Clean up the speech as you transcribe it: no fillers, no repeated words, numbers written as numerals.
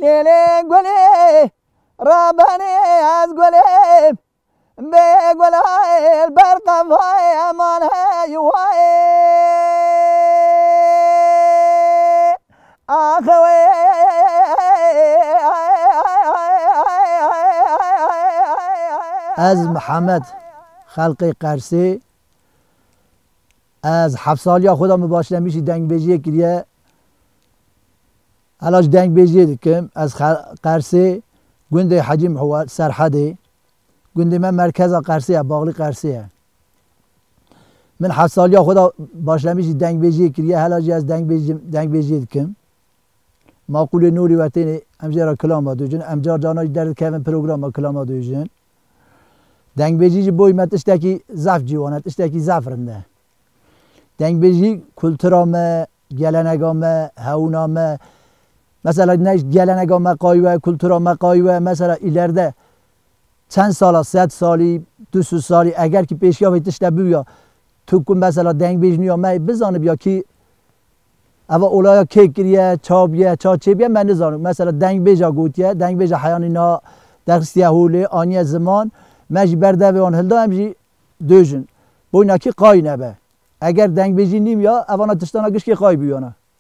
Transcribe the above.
لیلی گلی رابنی از گلی به گلای برقوای امان یوای آخوی از محمد خلق قرسی از 7 سالی خدا مباشله میشی دنگ بیجی کریه علاج دنگ بیجی دکم از قرسی گنده حجم هو سرحدی گنده من مرکز قرسیه باغلی قرسیه من 7 سالی خدا باشله میشی دنگ بیجی کریه علاج از دنگ بیجی دکم معقول نوری وقتی امجار کلام دوجن امجار دانای در کردن پروگرام کلام دوجن دنگ بیجی بوی متشتکی زف جوانت اشتکی زفرنده دنگ بیجی کلترامه گلنگامه هونامه مثلا نش گلنگامه قایوه کلترامه قایوه مثلا ایلرده چند سال 100 سالی 200 سالی اگر که پیشیا ویتش بیا تو کن مثلا دنگ بیج نیا می بزانه بیا کی اوا اولایا کیک گریه چابیه چاچه بیا من نزانم مثلا دنگ بیجا گوتیه دنگ بیجا حیانی نا درسیه هولی آنی زمان مجی برده و آن هلدا همجی دوجن بوینا کی قای نبه اگر دنگ بیجی نیم یا اوانا تشتانا گش کی قای بیانه